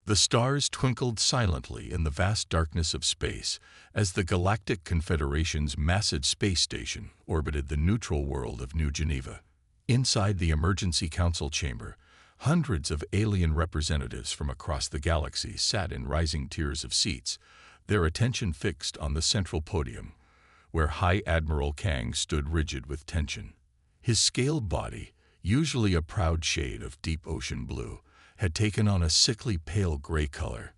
The stars twinkled silently in the vast darkness of space as the Galactic Confederation's massive space station orbited the neutral world of New Geneva. Inside the Emergency Council chamber, hundreds of alien representatives from across the galaxy sat in rising tiers of seats, their attention fixed on the central podium, where High Admiral Kang stood rigid with tension. His scaled body, usually a proud shade of deep ocean blue, had taken on a sickly pale gray color.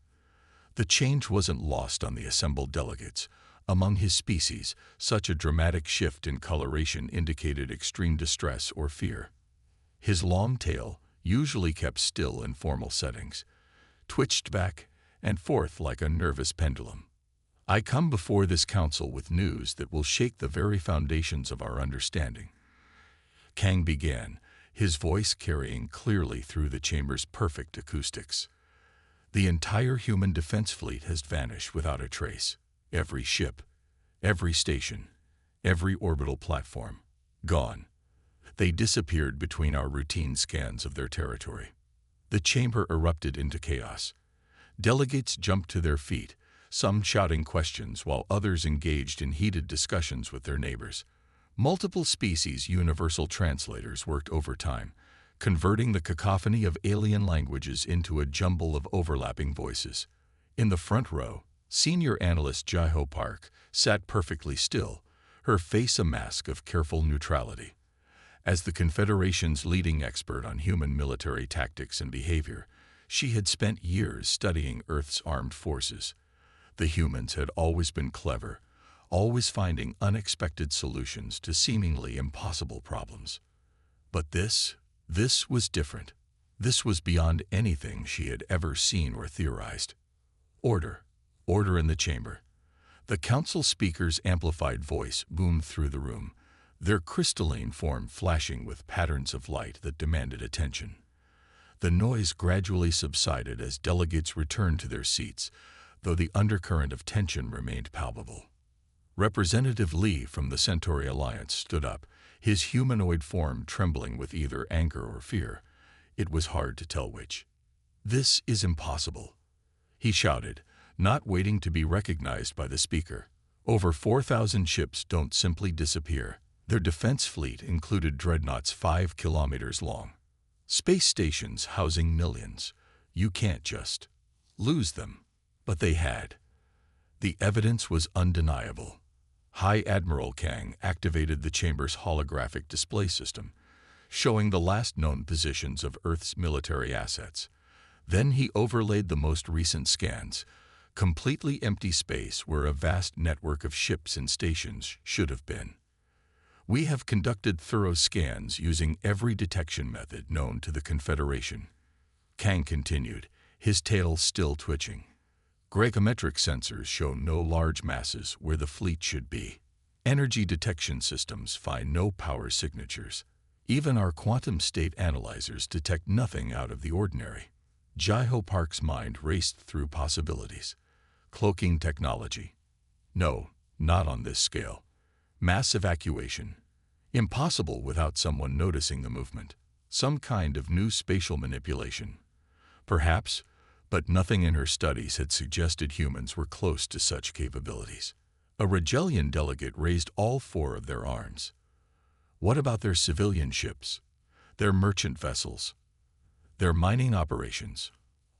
The change wasn't lost on the assembled delegates. Among his species, such a dramatic shift in coloration indicated extreme distress or fear. His long tail, usually kept still in formal settings, twitched back and forth like a nervous pendulum. "I come before this council with news that will shake the very foundations of our understanding," Kang began, his voice carrying clearly through the chamber's perfect acoustics. "The entire human defense fleet has vanished without a trace. Every ship, every station, every orbital platform, gone. They disappeared between our routine scans of their territory." The chamber erupted into chaos. Delegates jumped to their feet, some shouting questions while others engaged in heated discussions with their neighbors. Multiple species universal translators worked overtime, converting the cacophony of alien languages into a jumble of overlapping voices. In the front row, senior analyst Jai-Ho Park sat perfectly still, her face a mask of careful neutrality. As the Confederation's leading expert on human military tactics and behavior, she had spent years studying Earth's armed forces. The humans had always been clever, always finding unexpected solutions to seemingly impossible problems. But this was different. This was beyond anything she had ever seen or theorized. Order in the chamber. The council speaker's amplified voice boomed through the room, their crystalline form flashing with patterns of light that demanded attention. The noise gradually subsided as delegates returned to their seats, though the undercurrent of tension remained palpable. Representative Lee from the Centauri Alliance stood up, his humanoid form trembling with either anger or fear. It was hard to tell which. "This is impossible," he shouted, not waiting to be recognized by the speaker. "Over 4,000 ships don't simply disappear. Their defense fleet included dreadnoughts 5 kilometers long. Space stations housing millions. You can't just lose them." But they had. The evidence was undeniable. High Admiral Kang activated the chamber's holographic display system, showing the last known positions of Earth's military assets. Then he overlaid the most recent scans, completely empty space where a vast network of ships and stations should have been. "We have conducted thorough scans using every detection method known to the Confederation," Kang continued, his tail still twitching. "Gravimetric sensors show no large masses where the fleet should be. Energy detection systems find no power signatures. Even our quantum state analyzers detect nothing out of the ordinary." Jai-Ho Park's mind raced through possibilities. Cloaking technology. No, not on this scale. Mass evacuation. Impossible without someone noticing the movement. Some kind of new spatial manipulation. Perhaps, but nothing in her studies had suggested humans were close to such capabilities. A Regelian delegate raised all 4 of their arms. "What about their civilian ships, their merchant vessels, their mining operations?"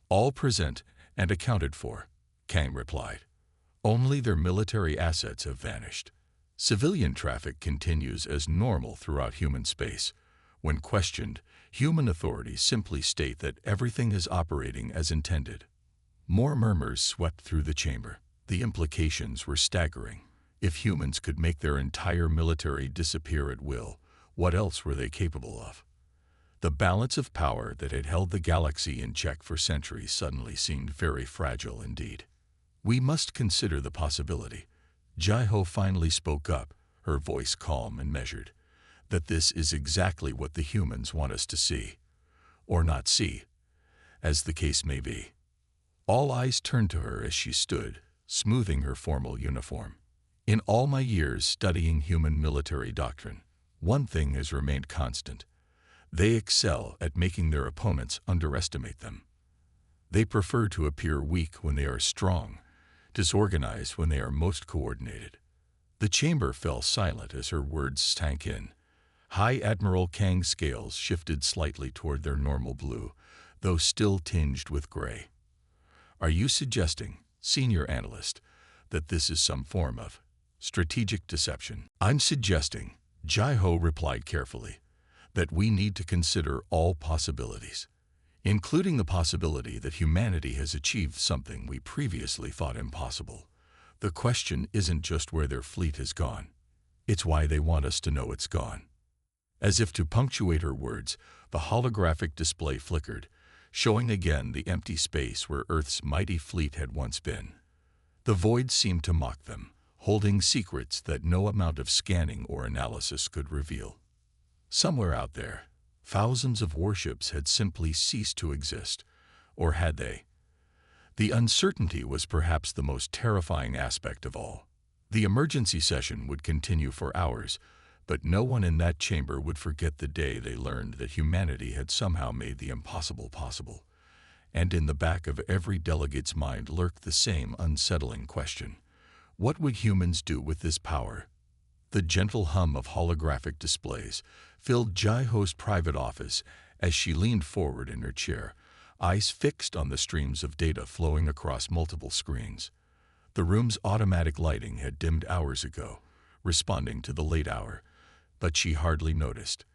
"All present and accounted for," Kang replied. "Only their military assets have vanished. Civilian traffic continues as normal throughout human space. When questioned, human authorities simply state that everything is operating as intended." More murmurs swept through the chamber. The implications were staggering. If humans could make their entire military disappear at will, what else were they capable of? The balance of power that had held the galaxy in check for centuries suddenly seemed very fragile indeed. "We must consider the possibility," Jai-Ho finally spoke up, her voice calm and measured, "that this is exactly what the humans want us to see. Or not see, as the case may be." All eyes turned to her as she stood, smoothing her formal uniform. "In all my years studying human military doctrine, one thing has remained constant. They excel at making their opponents underestimate them." They prefer to appear weak when they are strong, disorganized when they are most coordinated. The chamber fell silent as her words sank in. High Admiral Kang's scales shifted slightly toward their normal blue, though still tinged with gray. Are you suggesting, senior analyst, that this is some form of strategic deception? I'm suggesting, Jai-Ho replied carefully, that we need to consider all possibilities, including the possibility that humanity has achieved something we previously thought impossible. The question isn't just where their fleet has gone. It's why they want us to know it's gone. As if to punctuate her words, the holographic display flickered, showing again the empty space where Earth's mighty fleet had once been. The void seemed to mock them, holding secrets that no amount of scanning or analysis could reveal. Somewhere out there, thousands of warships had simply ceased to exist, or had they? The uncertainty was perhaps the most terrifying aspect of all. The emergency session would continue for hours, but no one in that chamber would forget the day they learned that humanity had somehow made the impossible possible. And in the back of every delegate's mind lurked the same unsettling question. What would humans do with this power? The gentle hum of holographic displays filled Jai-Ho's private office as she leaned forward in her chair, eyes fixed on the streams of data flowing across multiple screens. The room's automatic lighting had dimmed hours ago, responding to the late hour, but she hardly noticed.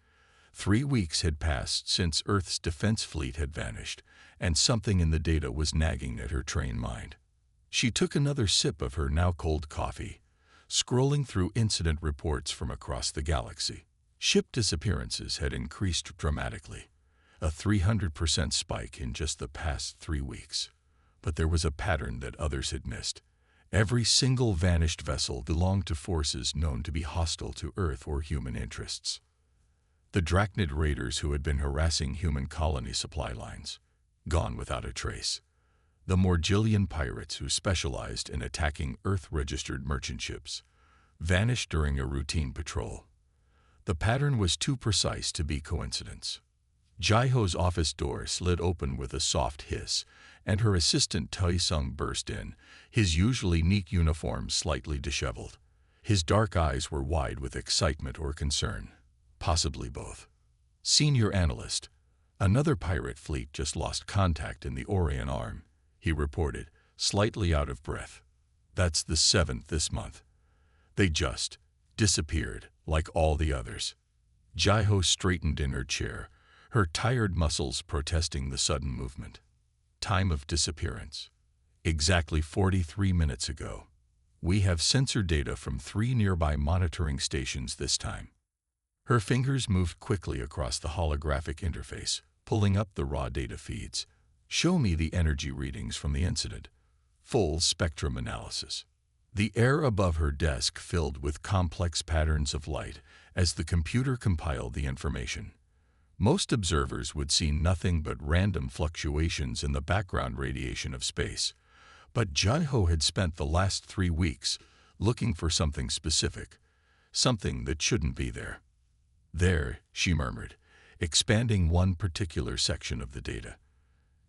3 weeks had passed since Earth's defense fleet had vanished, and something in the data was nagging at her trained mind. She took another sip of her now cold coffee, scrolling through incident reports from across the galaxy. Ship disappearances had increased dramatically, a 300% spike in just the past 3 weeks. But there was a pattern that others had missed. Every single vanished vessel belonged to forces known to be hostile to Earth or human interests. The Drachnid raiders who had been harassing human colony supply lines, gone without a trace. The Morgillian pirates who specialized in attacking Earth-registered merchant ships, vanished during a routine patrol. The pattern was too precise to be coincidence. Jai-Ho's office door slid open with a soft hiss, and her assistant Tai-Sung burst in, his usually neat uniform slightly disheveled. His dark eyes were wide with excitement or concern, possibly both. Senior analyst, another pirate fleet just lost contact in the Orion Arm, he reported, slightly out of breath. That's the 7th this month. They just disappeared, like all the others. Jai-Ho straightened in her chair, her tired muscles protesting the sudden movement. Time of disappearance. Exactly 43 minutes ago. We have sensor data from 3 nearby monitoring stations this time. Her fingers moved quickly across the holographic interface, pulling up the raw data feeds. Show me the energy readings from the incident. Full spectrum analysis. The air above her desk filled with complex patterns of light as the computer compiled the information. Most observers would see nothing but random fluctuations in the background radiation of space, but Jai-Ho had spent the last 3 weeks looking for something specific, something that shouldn't be there. There, she murmured, expanding one particular section of the data.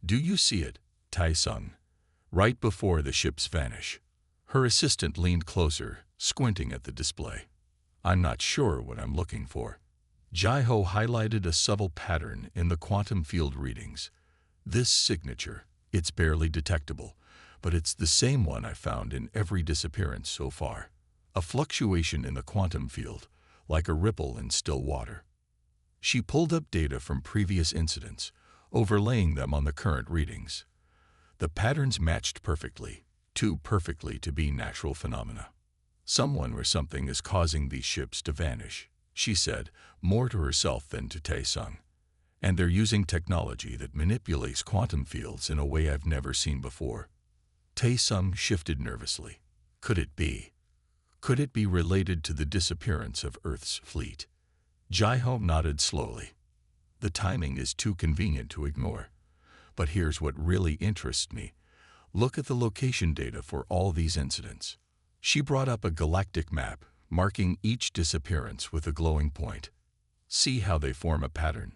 Do you see it, Tai-Sung? Right before the ships vanish. Her assistant leaned closer, squinting at the display. I'm not sure what I'm looking for. Jai-Ho highlighted a subtle pattern in the quantum field readings. This signature, it's barely detectable, but it's the same one I found in every disappearance so far. A fluctuation in the quantum field, like a ripple in still water. She pulled up data from previous incidents, overlaying them on the current readings. The patterns matched perfectly, too perfectly to be natural phenomena. Someone or something is causing these ships to vanish, she said, more to herself than to Tai-Sung. And they're using technology that manipulates quantum fields in a way I've never seen before. Tai-Sung shifted nervously. Could it be? Could it be related to the disappearance of Earth's fleet? Jai-Ho nodded slowly. The timing is too convenient to ignore. But here's what really interests me. Look at the location data for all these incidents. She brought up a galactic map, marking each disappearance with a glowing point. See how they form a pattern.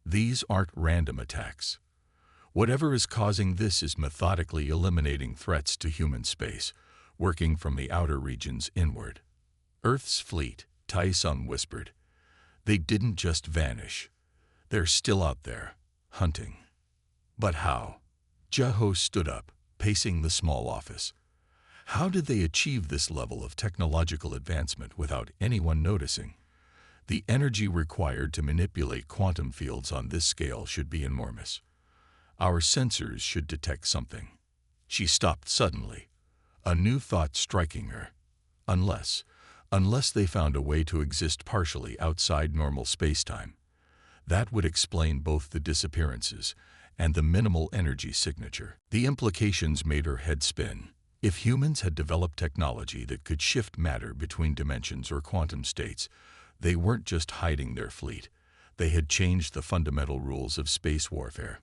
These aren't random attacks. Whatever is causing this is methodically eliminating threats to human space, working from the outer regions inward. Earth's fleet, Tai-sung whispered. They didn't just vanish. They're still out there, hunting. But how? Jaho stood up, pacing the small office. How did they achieve this level of technological advancement without anyone noticing? The energy required to manipulate quantum fields on this scale should be enormous. Our sensors should detect something. She stopped suddenly, a new thought striking her. Unless they found a way to exist partially outside normal spacetime. That would explain both the disappearances and the minimal energy signature. The implications made her head spin. If humans had developed technology that could shift matter between dimensions or quantum states, they weren't just hiding their fleet. They had changed the fundamental rules of space warfare.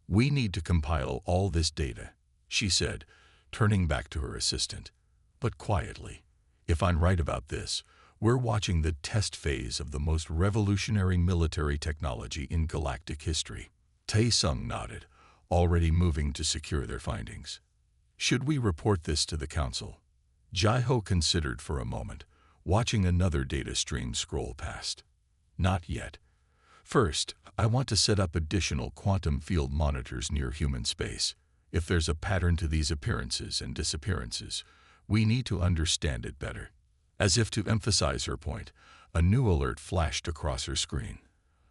We need to compile all this data, she said, turning back to her assistant. But quietly. If I'm right about this, we're watching the test phase of the most revolutionary military technology in galactic history. Tai-sung nodded, already moving to secure their findings. Should we report this to the council? Jaiho considered for a moment, watching another data stream scroll past. Not yet. First, I want to set up additional quantum field monitors near human space. If there's a pattern to these appearances and disappearances, we need to understand it better. As if to emphasize her point, a new alert flashed across her screen.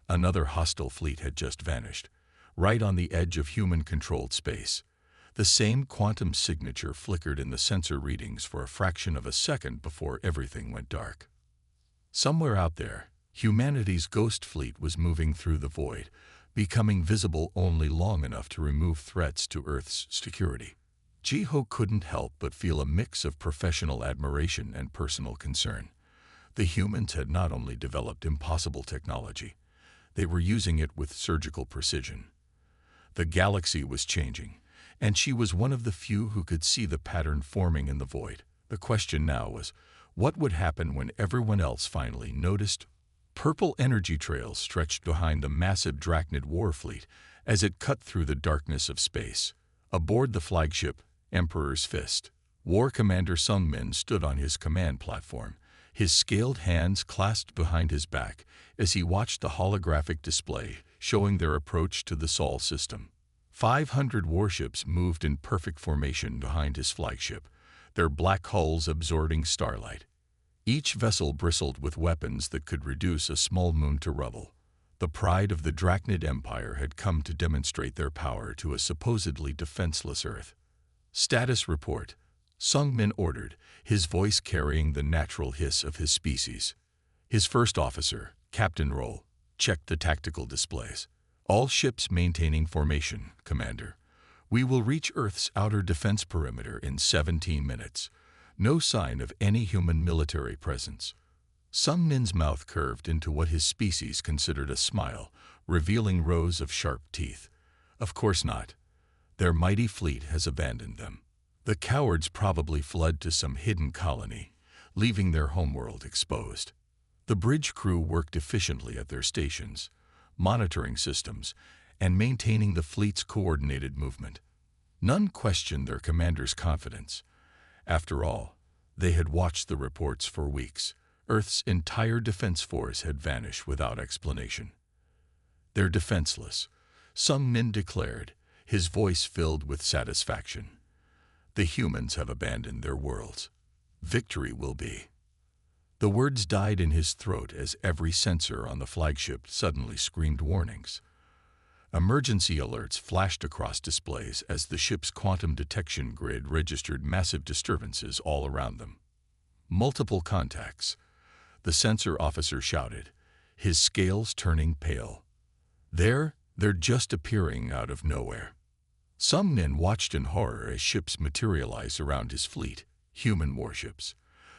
Another hostile fleet had just vanished, right on the edge of human-controlled space. The same quantum signature flickered in the sensor readings for a fraction of a second before everything went dark. Somewhere out there, humanity's ghost fleet was moving through the void, becoming visible only long enough to remove threats to Earth's security. Jiho couldn't help but feel a mix of professional admiration and personal concern. The humans had not only developed impossible technology, they were using it with surgical precision. The galaxy was changing, and she was one of the few who could see the pattern forming in the void. The question now was, what would happen when everyone else finally noticed? Purple energy trails stretched behind the massive Drachnid war fleet as it cut through the darkness of space. Aboard the flagship, Emperor's Fist, War Commander Sung Min stood on his command platform, his scaled hands clasped behind his back as he watched the holographic display showing their approach to the Sol system. 500 warships moved in perfect formation behind his flagship, their black hulls absorbing starlight. Each vessel bristled with weapons that could reduce a small moon to rubble. The pride of the Drachnid Empire had come to demonstrate their power to a supposedly defenseless Earth. Status report, Sung Min ordered, his voice carrying the natural hiss of his species. His first officer, Captain Roll, checked the tactical displays. All ships maintaining formation, Commander. We will reach Earth's outer defense perimeter in 17 minutes. No sign of any human military presence. Sung Min's mouth curved into what his species considered a smile, revealing rows of sharp teeth. Of course not. Their mighty fleet has abandoned them. The cowards probably fled to some hidden colony, leaving their homeworld exposed. The bridge crew worked efficiently at their stations, monitoring systems, and maintaining the fleet's coordinated movement. None questioned their commander's confidence. After all, they had watched the reports for weeks. Earth's entire defense force had vanished without explanation. They're defenseless, Sung Min declared, his voice filled with satisfaction. The humans have abandoned their worlds. Victory will be. The words died in his throat as every sensor on the flagship suddenly screamed warnings. Emergency alerts flashed across displays as the ship's quantum detection grid registered massive disturbances all around them. Multiple contacts. The sensor officer shouted, his scales turning pale. They're just appearing out of nowhere. Sung Min watched in horror as ships materialized around his fleet, human warships.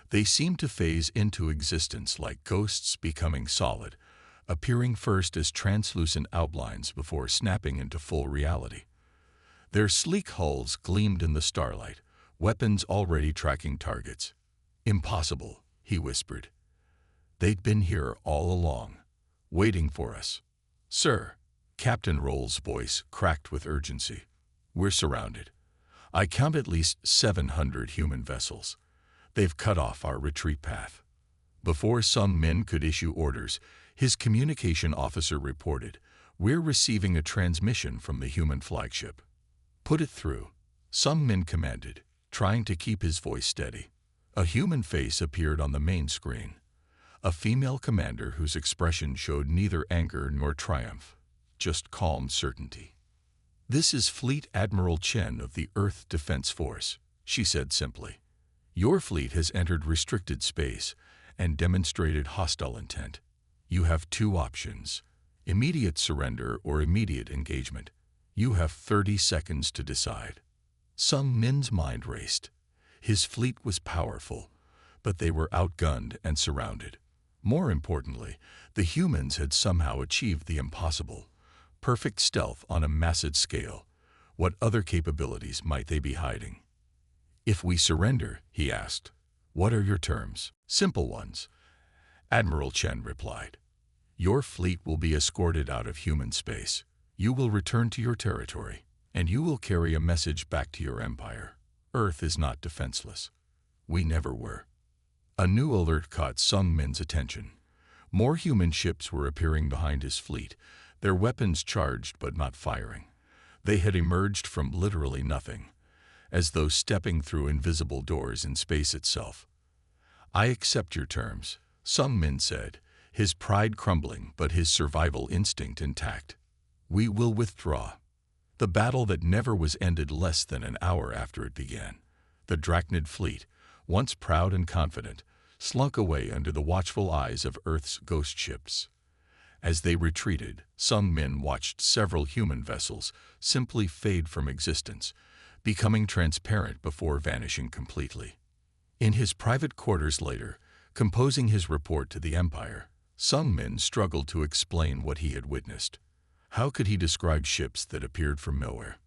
They seemed to phase into existence like ghosts becoming solid, appearing first as translucent outlines before snapping into full reality. Their sleek hulls gleamed in the starlight, weapons already tracking targets. Impossible, he whispered. They'd been here all along, waiting for us. Sir, Captain Roll's voice cracked with urgency. "We're surrounded. I count at least 700 human vessels. They've cut off our retreat path." Before Sung Min could issue orders, his communication officer reported, "We're receiving a transmission from the human flagship." "Put it through," Sung Min commanded, trying to keep his voice steady. A human face appeared on the main screen. A female commander whose expression showed neither anger nor triumph, just calm certainty. "This is Fleet Admiral Chen of the Earth Defense Force," she said simply. "Your fleet has entered restricted space and demonstrated hostile intent. You have two options: immediate surrender or immediate engagement. You have 30 seconds to decide." Sung Min's mind raced. His fleet was powerful, but they were outgunned and surrounded. More importantly, the humans had somehow achieved the impossible: perfect stealth on a massive scale. What other capabilities might they be hiding? "If we surrender," he asked, "what are your terms?" "Simple ones," Admiral Chen replied. "Your fleet will be escorted out of human space. You will return to your territory, and you will carry a message back to your empire. Earth is not defenseless. We never were." A new alert caught Sung Min's attention. More human ships were appearing behind his fleet, their weapons charged but not firing. They had emerged from literally nothing, as though stepping through invisible doors in space itself. "I accept your terms," Sung Min said, his pride crumbling but his survival instinct intact. "We will withdraw." The battle that never was ended less than an hour after it began. The Drachnid fleet, once proud and confident, slunk away under the watchful eyes of Earth's ghost ships. As they retreated, Sung Min watched several human vessels simply fade from existence, becoming transparent before vanishing completely. In his private quarters later, composing his report to the Empire, Sung Min struggled to explain what he had witnessed. How could he describe ships that appeared from nowhere?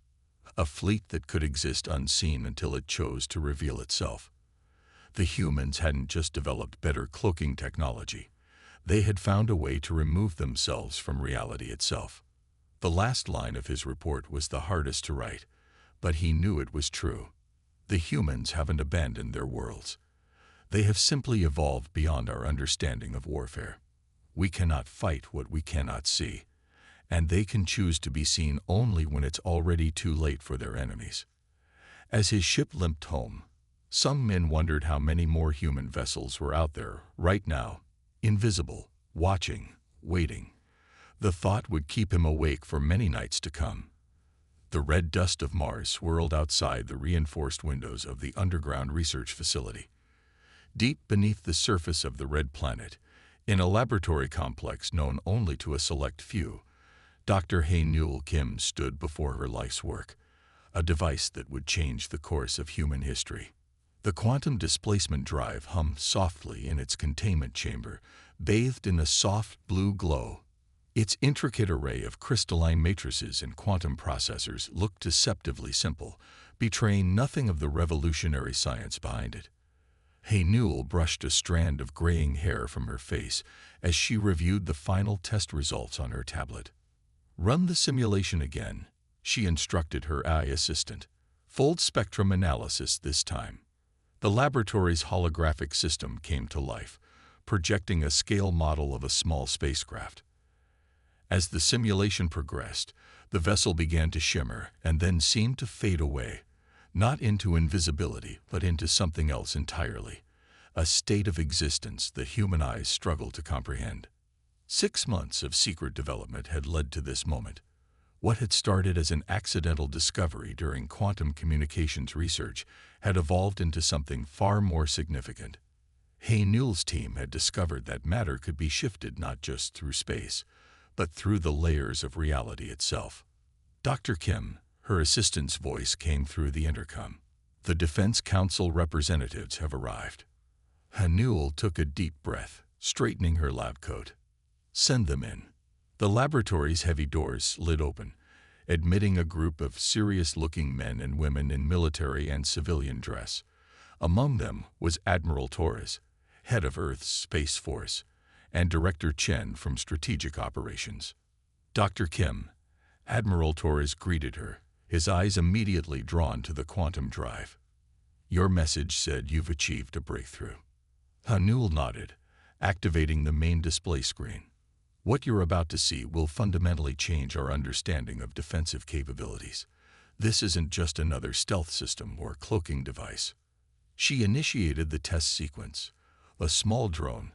A fleet that could exist unseen until it chose to reveal itself. The humans hadn't just developed better cloaking technology. They had found a way to remove themselves from reality itself. The last line of his report was the hardest to write, but he knew it was true. The humans haven't abandoned their worlds. They have simply evolved beyond our understanding of warfare. We cannot fight what we cannot see, and they can choose to be seen only when it's already too late for their enemies. As his ship limped home, Sung Min wondered how many more human vessels were out there right now, invisible, watching, waiting. The thought would keep him awake for many nights to come. The red dust of Mars swirled outside the reinforced windows of the underground research facility. Deep beneath the surface of the red planet, in a laboratory complex known only to a select few, Dr. Hae-Newell Kim stood before her life's work, a device that would change the course of human history. The quantum displacement drive hummed softly in its containment chamber, bathed in a soft blue glow. Its intricate array of crystalline matrices and quantum processors looked deceptively simple, betraying nothing of the revolutionary science behind it. Hae-Newell brushed a strand of graying hair from her face as she reviewed the final test results on her tablet. "Run the simulation again," she instructed her AI assistant. "Fold spectrum analysis this time." The laboratory's holographic system came to life, projecting a scale model of a small spacecraft. As the simulation progressed, the vessel began to shimmer and then seemed to fade away, not into invisibility, but into something else entirely, a state of existence that human eyes struggled to comprehend. 6 months of secret development had led to this moment. What had started as an accidental discovery during quantum communications research had evolved into something far more significant. Hae-Newell's team had discovered that matter could be shifted not just through space, but through the layers of reality itself. "Dr. Kim," her assistant's voice came through the intercom. "The Defense Council representatives have arrived." Hae-Newell took a deep breath, straightening her lab coat. "Send them in." The laboratory's heavy doors slid open, admitting a group of serious-looking men and women in military and civilian dress. Among them was Admiral Torres, head of Earth's Space Force, and Director Chen from Strategic Operations. "Dr. Kim," Admiral Torres greeted her, his eyes immediately drawn to the quantum drive. "Your message said you've achieved a breakthrough." Hanul nodded, activating the main display screen. "What you're about to see will fundamentally change our understanding of defensive capabilities. This isn't just another stealth system or cloaking device." She initiated the test sequence. A small drone,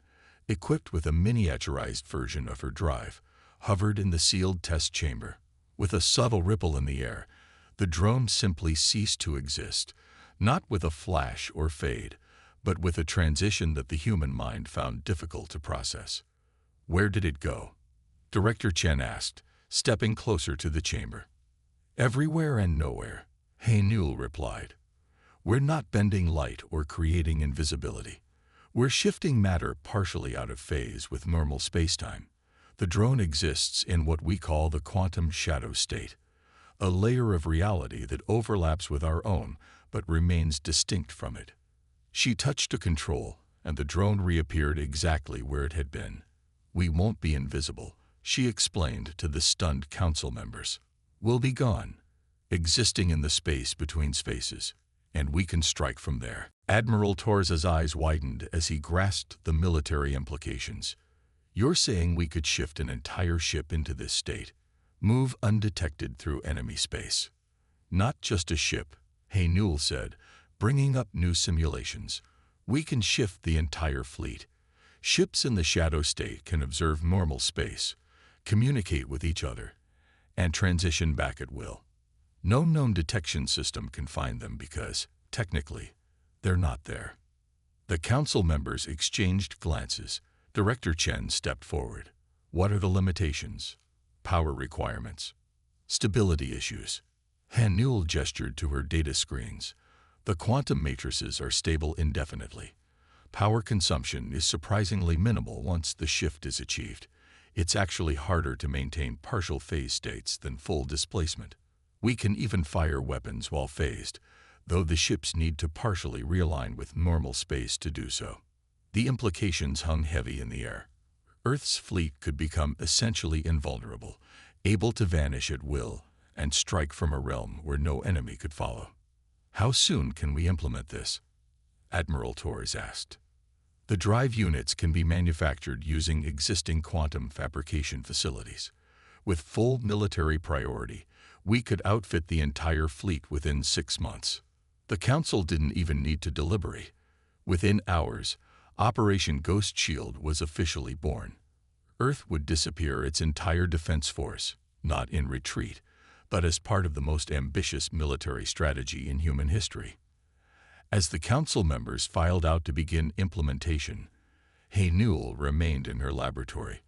equipped with a miniaturized version of her drive, hovered in the sealed test chamber. With a subtle ripple in the air, the drone simply ceased to exist, not with a flash or fade, but with a transition that the human mind found difficult to process. "Where did it go?" Director Chen asked, stepping closer to the chamber. "Everywhere and nowhere," Hanul replied. "We're not bending light or creating invisibility. We're shifting matter partially out of phase with normal spacetime. The drone exists in what we call the quantum shadow state, a layer of reality that overlaps with our own but remains distinct from it." She touched a control, and the drone reappeared exactly where it had been. "We won't be invisible," she explained to the stunned council members. "We'll be gone, existing in the space between spaces, and we can strike from there." Admiral Torres's eyes widened as he grasped the military implications. "You're saying we could shift an entire ship into this state, move undetected through enemy space?" "Not just a ship," Hanul said, bringing up new simulations. "We can shift the entire fleet. Ships in the shadow state can observe normal space, communicate with each other, and transition back at will. No known detection system can find them because, technically, they're not there." The council members exchanged glances. Director Chen stepped forward. "What are the limitations? Power requirements? Stability issues?" Hanul gestured to her data screens. "The quantum matrices are stable indefinitely. Power consumption is surprisingly minimal once the shift is achieved. It's actually harder to maintain partial phase states than full displacement. We can even fire weapons while phased, though the ships need to partially realign with normal space to do so." The implications hung heavy in the air. Earth's fleet could become essentially invulnerable, able to vanish at will and strike from a realm where no enemy could follow. "How soon can we implement this?" Admiral Torres asked. "The drive units can be manufactured using existing quantum fabrication facilities. With full military priority, we could outfit the entire fleet within 6 months." The council didn't even need to deliberate. Within hours, Operation Ghost Shield was officially born. Earth would disappear its entire defense force, not in retreat, but as part of the most ambitious military strategy in human history. As the council members filed out to begin implementation, Hanul remained in her laboratory,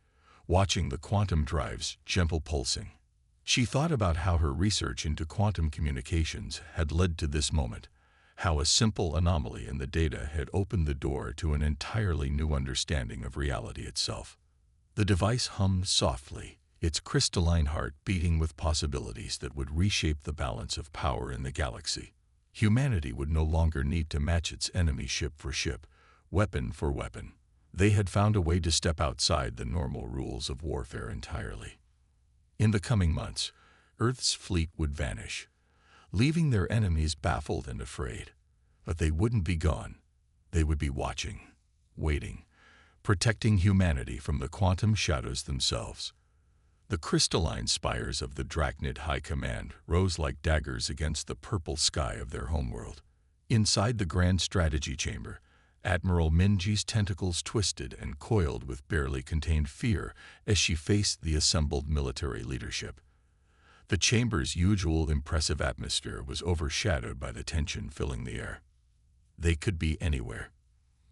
watching the quantum drive's gentle pulsing. She thought about how her research into quantum communications had led to this moment, how a simple anomaly in the data had opened the door to an entirely new understanding of reality itself. The device hummed softly, its crystalline heart beating with possibilities that would reshape the balance of power in the galaxy. Humanity would no longer need to match its enemy ship for ship, weapon for weapon. They had found a way to step outside the normal rules of warfare entirely. In the coming months, Earth's fleet would vanish, leaving their enemies baffled and afraid. But they wouldn't be gone. They would be watching, waiting, protecting humanity from the quantum shadows themselves. The crystalline spires of the Drachnid High Command rose like daggers against the purple sky of their homeworld. Inside the Grand Strategy Chamber, Admiral Minji's tentacles twisted and coiled with barely contained fear as she faced the assembled military leadership. The chamber's usual impressive atmosphere was overshadowed by the tension filling the air. They could be anywhere.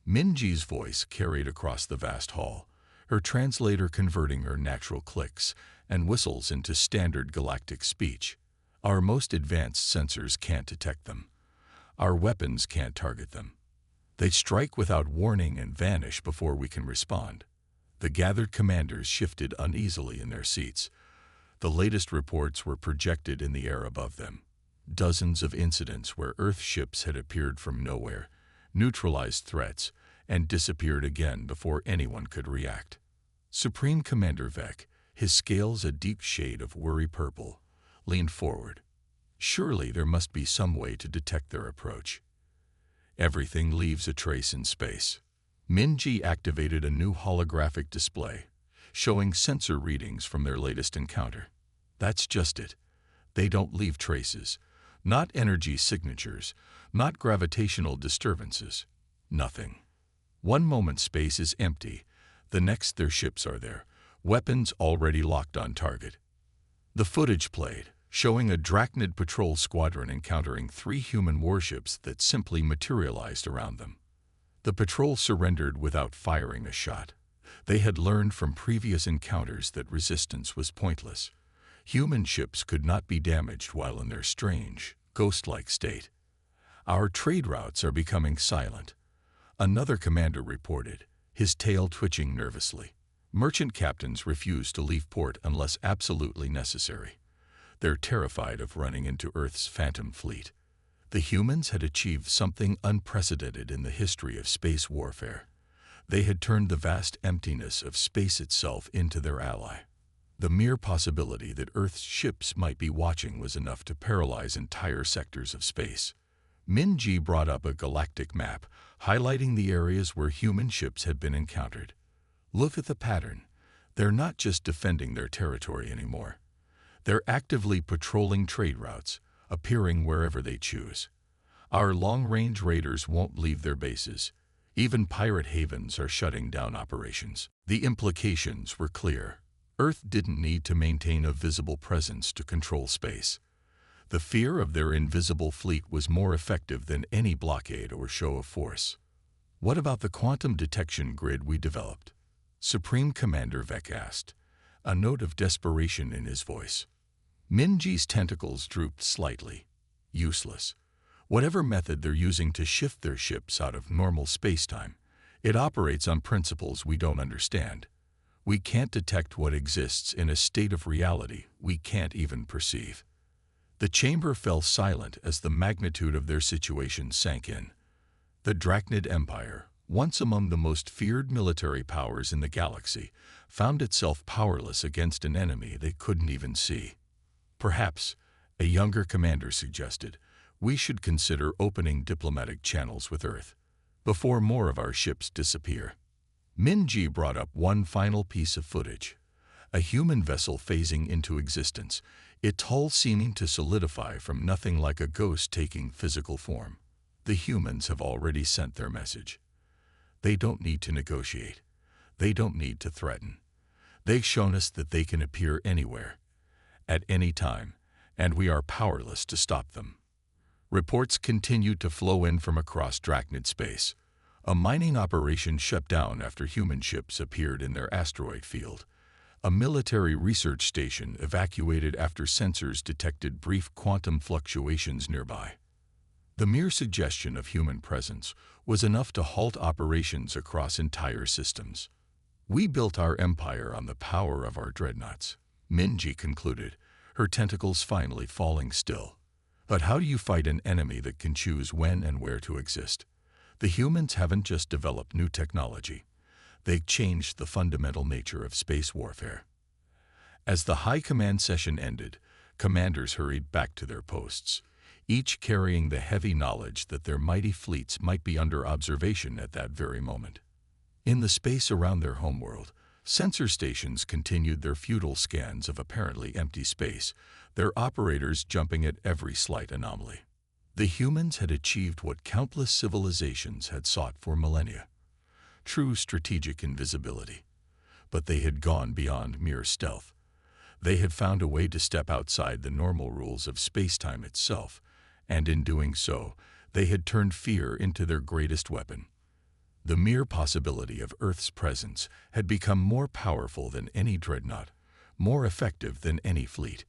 Minji's voice carried across the vast hall, her translator converting her natural clicks and whistles into standard galactic speech. "Our most advanced sensors can't detect them. Our weapons can't target them. They strike without warning and vanish before we can respond." The gathered commanders shifted uneasily in their seats. The latest reports were projected in the air above them. Dozens of incidents where Earth ships had appeared from nowhere, neutralized threats, and disappeared again before anyone could react. Supreme Commander Vec, his scales a deep shade of worry purple, leaned forward. Surely there must be some way to detect their approach. Everything leaves a trace in space. Minji activated a new holographic display, showing sensor readings from their latest encounter. That's just it. They don't leave traces. Not energy signatures, not gravitational disturbances. Nothing. One moment space is empty, the next their ships are there, weapons already locked on target. The footage played, showing a Drachnid patrol squadron encountering 3 human warships that simply materialized around them. The patrol surrendered without firing a shot. They had learned from previous encounters that resistance was pointless. Human ships could not be damaged while in their strange, ghost-like state. Our trade routes are becoming silent. Another commander reported, his tail twitching nervously. Merchant captains refuse to leave port unless absolutely necessary. They're terrified of running into Earth's phantom fleet. The humans had achieved something unprecedented in the history of space warfare. They had turned the vast emptiness of space itself into their ally. The mere possibility that Earth's ships might be watching was enough to paralyze entire sectors of space. Minji brought up a galactic map, highlighting the areas where human ships had been encountered. Look at the pattern. They're not just defending their territory anymore. They're actively patrolling trade routes, appearing wherever they choose. Our long-range raiders won't leave their bases. Even pirate havens are shutting down operations. The implications were clear. Earth didn't need to maintain a visible presence to control space. The fear of their invisible fleet was more effective than any blockade or show of force. What about the quantum detection grid we developed? Supreme Commander Vec asked, a note of desperation in his voice. Minji's tentacles drooped slightly. Useless. Whatever method they're using to shift their ships out of normal spacetime, it operates on principles we don't understand. We can't detect what exists in a state of reality we can't even perceive. The chamber fell silent as the magnitude of their situation sank in. The Drachnid Empire, once among the most feared military powers in the galaxy, found itself powerless against an enemy they couldn't even see. Perhaps, a younger commander suggested, we should consider opening diplomatic channels with Earth before more of our ships disappear. Minji brought up one final piece of footage. A human vessel phasing into existence, its hull seeming to solidify from nothing like a ghost taking physical form. The humans have already sent their message. They don't need to negotiate. They don't need to threaten. They've shown us that they can appear anywhere, at any time, and we are powerless to stop them. Reports continued to flow in from across Drachnid space. A mining operation shut down after human ships appeared in their asteroid field. A military research station evacuated after sensors detected brief quantum fluctuations nearby. The mere suggestion of human presence was enough to halt operations across entire systems. We built our empire on the power of our dreadnoughts, Minji concluded, her tentacles finally falling still. But how do you fight an enemy that can choose when and where to exist? The humans haven't just developed new technology. They've changed the fundamental nature of space warfare. As the High Command session ended, commanders hurried back to their posts, each carrying the heavy knowledge that their mighty fleets might be under observation at that very moment. In the space around their homeworld, sensor stations continued their futile scans of apparently empty space, their operators jumping at every slight anomaly. The humans had achieved what countless civilizations had sought for millennia: true strategic invisibility. But they had gone beyond mere stealth. They had found a way to step outside the normal rules of space-time itself, and in doing so, they had turned fear into their greatest weapon. The mere possibility of Earth's presence had become more powerful than any dreadnought, more effective than any fleet.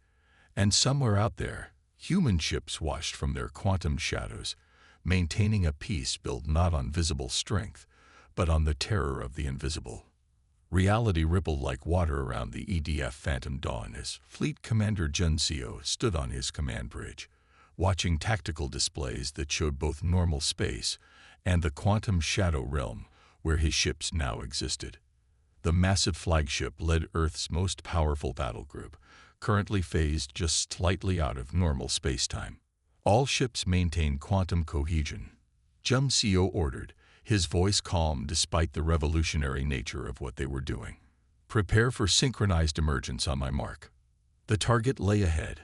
And somewhere out there, human ships watched from their quantum shadows, maintaining a peace built not on visible strength, but on the terror of the invisible. Reality rippled like water around the EDF Phantom Dawn as Fleet Commander Junseo stood on his command bridge, watching tactical displays that showed both normal space and the quantum shadow realm where his ships now existed. The massive flagship led Earth's most powerful battle group, currently phased just slightly out of normal spacetime. All ships maintain quantum cohesion. Jumseo ordered, his voice calm despite the revolutionary nature of what they were doing. Prepare for synchronized emergence on my mark. The target lay ahead,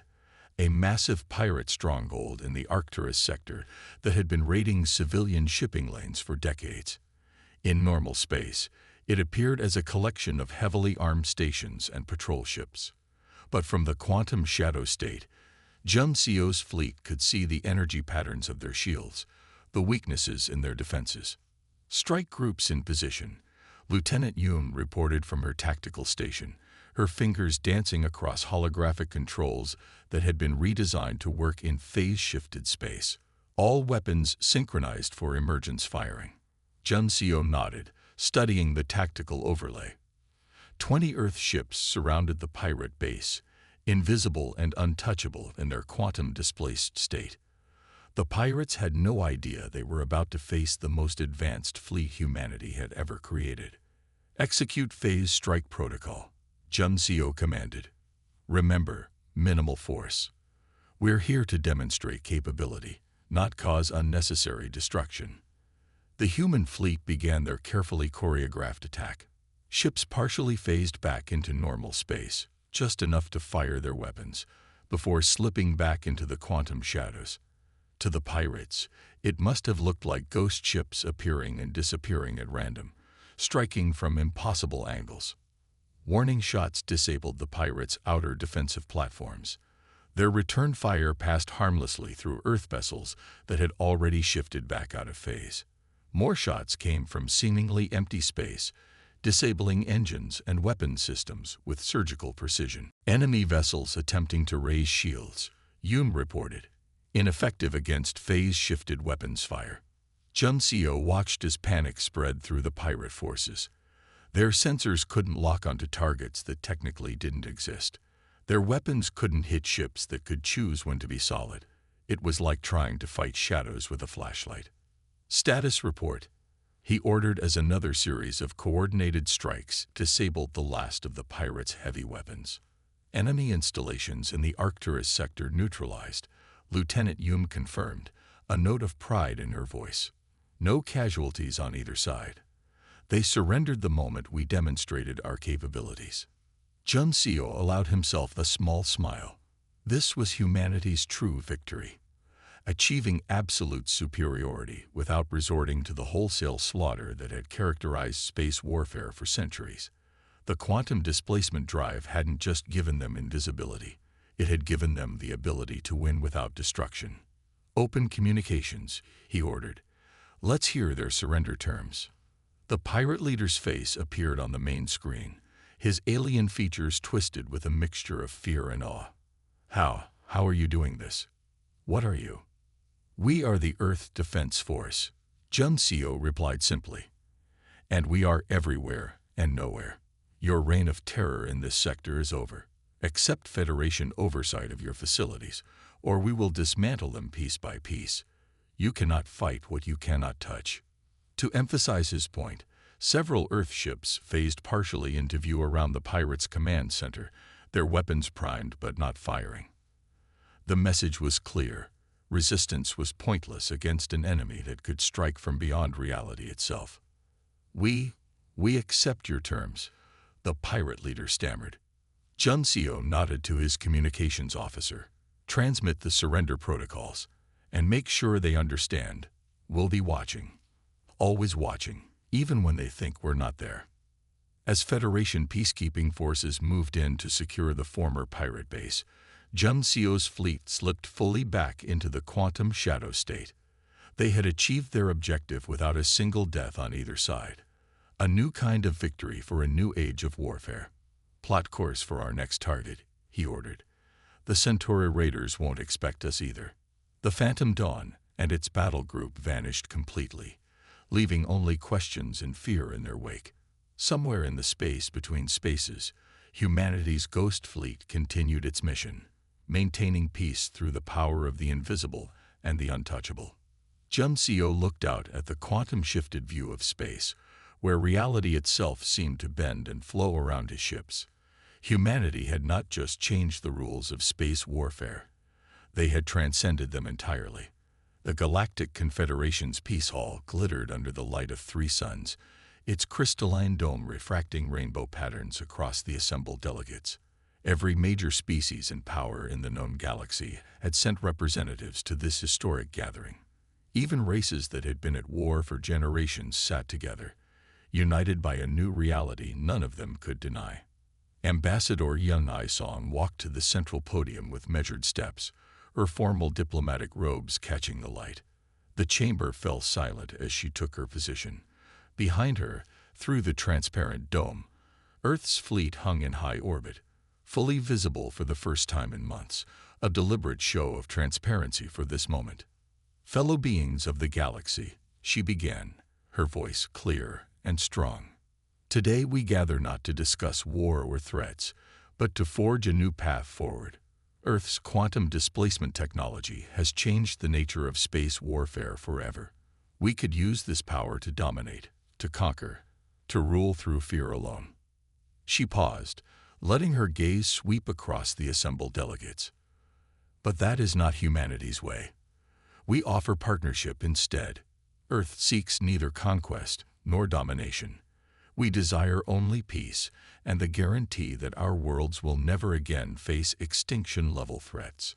a massive pirate stronghold in the Arcturus sector that had been raiding civilian shipping lanes for decades. In normal space, it appeared as a collection of heavily armed stations and patrol ships. But from the quantum shadow state, Jumseo's fleet could see the energy patterns of their shields, the weaknesses in their defenses. Strike groups in position. Lieutenant Yoon reported from her tactical station, her fingers dancing across holographic controls that had been redesigned to work in phase-shifted space. All weapons synchronized for emergence firing. Jumseo nodded, studying the tactical overlay. 20 Earth ships surrounded the pirate base, invisible and untouchable in their quantum-displaced state. The pirates had no idea they were about to face the most advanced fleet humanity had ever created. Execute phase strike protocol, Jumseo commanded. Remember, minimal force. We're here to demonstrate capability, not cause unnecessary destruction. The human fleet began their carefully choreographed attack. Ships partially phased back into normal space, just enough to fire their weapons, before slipping back into the quantum shadows. To the pirates, it must have looked like ghost ships appearing and disappearing at random, striking from impossible angles. Warning shots disabled the pirates' outer defensive platforms. Their return fire passed harmlessly through Earth vessels that had already shifted back out of phase. More shots came from seemingly empty space, disabling engines and weapon systems with surgical precision. Enemy vessels attempting to raise shields, Yoon reported, ineffective against phase-shifted weapons fire. Jumseo watched as panic spread through the pirate forces. Their sensors couldn't lock onto targets that technically didn't exist. Their weapons couldn't hit ships that could choose when to be solid. It was like trying to fight shadows with a flashlight. Status report. He ordered as another series of coordinated strikes disabled the last of the pirates' heavy weapons. Enemy installations in the Arcturus sector neutralized, Lieutenant Yoon confirmed, a note of pride in her voice. No casualties on either side. They surrendered the moment we demonstrated our capabilities. Jumseo allowed himself a small smile. This was humanity's true victory. Achieving absolute superiority without resorting to the wholesale slaughter that had characterized space warfare for centuries. The quantum displacement drive hadn't just given them invisibility. It had given them the ability to win without destruction. Open communications, he ordered. Let's hear their surrender terms. The pirate leader's face appeared on the main screen, his alien features twisted with a mixture of fear and awe. How are you doing this? What are you? We are the Earth Defense Force, Jumseo replied simply. And we are everywhere and nowhere. Your reign of terror in this sector is over. Accept Federation oversight of your facilities, or we will dismantle them piece by piece. You cannot fight what you cannot touch. To emphasize his point, several Earth ships phased partially into view around the pirates' command center, their weapons primed but not firing. The message was clear. Resistance was pointless against an enemy that could strike from beyond reality itself. We accept your terms, the pirate leader stammered. Jumseo nodded to his communications officer. Transmit the surrender protocols, and make sure they understand. We'll be watching. Always watching, even when they think we're not there. As Federation peacekeeping forces moved in to secure the former pirate base, Jumseo's fleet slipped fully back into the quantum shadow state. They had achieved their objective without a single death on either side. A new kind of victory for a new age of warfare. Plot course for our next target, he ordered. The Centauri raiders won't expect us either. The Phantom Dawn and its battle group vanished completely, leaving only questions and fear in their wake. Somewhere in the space between spaces, humanity's ghost fleet continued its mission, maintaining peace through the power of the invisible and the untouchable. Jumseo looked out at the quantum-shifted view of space, where reality itself seemed to bend and flow around his ships. Humanity had not just changed the rules of space warfare. They had transcended them entirely. The Galactic Confederation's Peace Hall glittered under the light of 3 suns, its crystalline dome refracting rainbow patterns across the assembled delegates. Every major species and power in the known galaxy had sent representatives to this historic gathering. Even races that had been at war for generations sat together, united by a new reality none of them could deny. Ambassador Young Isong walked to the central podium with measured steps, her formal diplomatic robes catching the light. The chamber fell silent as she took her position. Behind her, through the transparent dome, Earth's fleet hung in high orbit, fully visible for the first time in months, a deliberate show of transparency for this moment. Fellow beings of the galaxy, she began, her voice clear and strong. Today we gather not to discuss war or threats, but to forge a new path forward. Earth's quantum displacement technology has changed the nature of space warfare forever. We could use this power to dominate, to conquer, to rule through fear alone. She paused, letting her gaze sweep across the assembled delegates. But that is not humanity's way. We offer partnership instead. Earth seeks neither conquest nor domination. We desire only peace and the guarantee that our worlds will never again face extinction-level threats.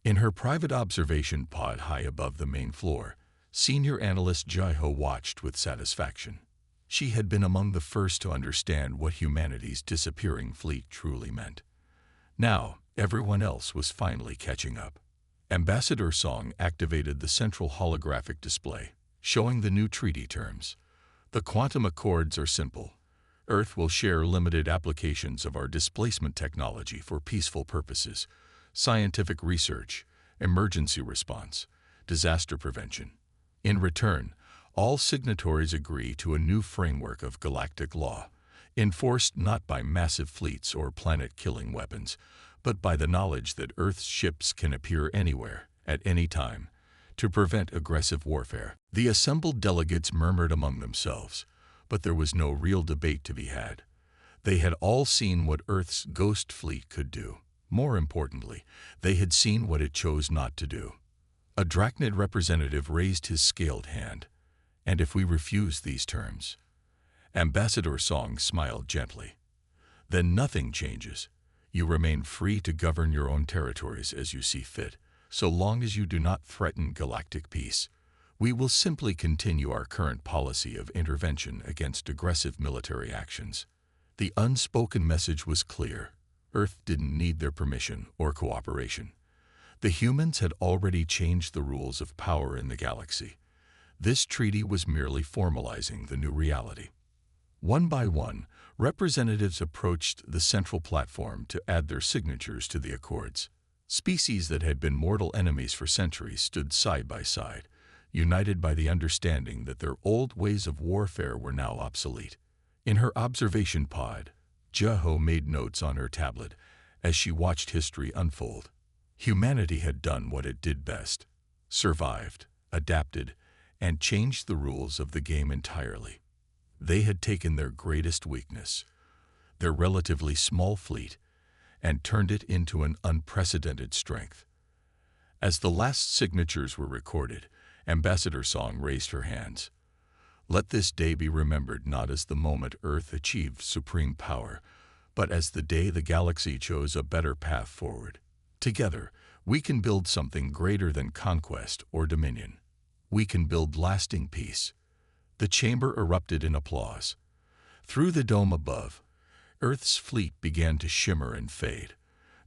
In her private observation pod high above the main floor, senior analyst Jaiho watched with satisfaction. She had been among the first to understand what humanity's disappearing fleet truly meant. Now, everyone else was finally catching up. Ambassador Song activated the central holographic display, showing the new treaty terms. The quantum accords are simple. Earth will share limited applications of our displacement technology for peaceful purposes, scientific research, emergency response, disaster prevention. In return, all signatories agree to a new framework of galactic law, enforced not by massive fleets or planet-killing weapons, but by the knowledge that Earth's ships can appear anywhere, at any time, to prevent aggressive warfare. The assembled delegates murmured among themselves, but there was no real debate to be had. They had all seen what Earth's ghost fleet could do. More importantly, they had seen what it chose not to do. A Drachnid representative raised his scaled hand. And if we refuse these terms? Ambassador Song smiled gently. Then nothing changes. You remain free to govern your own territories as you see fit, so long as you do not threaten galactic peace. We will simply continue our current policy of intervention against aggressive military actions. The unspoken message was clear. Earth didn't need their permission or cooperation. The humans had already changed the rules of power in the galaxy. This treaty was merely formalizing the new reality. One by one, representatives approached the central platform to add their signatures to the accords. Species that had been mortal enemies for centuries stood side by side, united by the understanding that their old ways of warfare were now obsolete. In her observation pod, Jaiho made notes on her tablet as she watched history unfold. Humanity had done what it did best: survived, adapted, and changed the rules of the game entirely. They had taken their greatest weakness, their relatively small fleet, and turned it into an unprecedented strength. As the last signatures were recorded, Ambassador Song raised her hands. Let this day be remembered not as the moment Earth achieved supreme power, but as the day the galaxy chose a better path forward. Together, we can build something greater than conquest or dominion. We can build lasting peace. The chamber erupted in applause. Through the dome above, Earth's fleet began to shimmer and fade,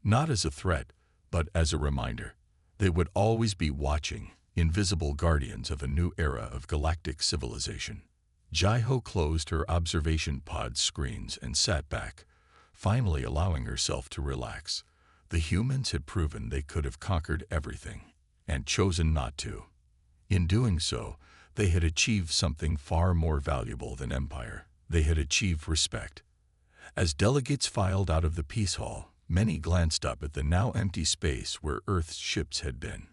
not as a threat, but as a reminder. They would always be watching, invisible guardians of a new era of galactic civilization. Jaiho closed her observation pod screens and sat back, finally allowing herself to relax. The humans had proven they could have conquered everything, and chosen not to. In doing so, they had achieved something far more valuable than empire. They had achieved respect. As delegates filed out of the Peace Hall, many glanced up at the now empty space where Earth's ships had been.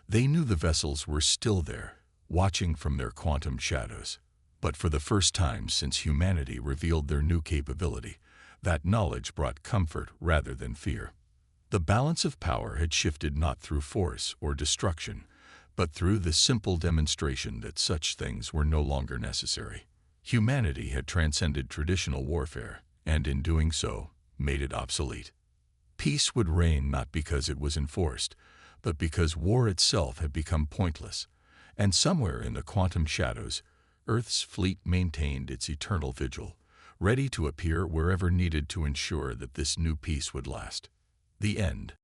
They knew the vessels were still there, watching from their quantum shadows. But for the first time since humanity revealed their new capability, That knowledge brought comfort rather than fear. The balance of power had shifted not through force or destruction, but through the simple demonstration that such things were no longer necessary. Humanity had transcended traditional warfare, and in doing so, made it obsolete. Peace would reign not because it was enforced, but because war itself had become pointless, and somewhere in the quantum shadows, Earth's fleet maintained its eternal vigil, ready to appear wherever needed to ensure that this new peace would last. The end.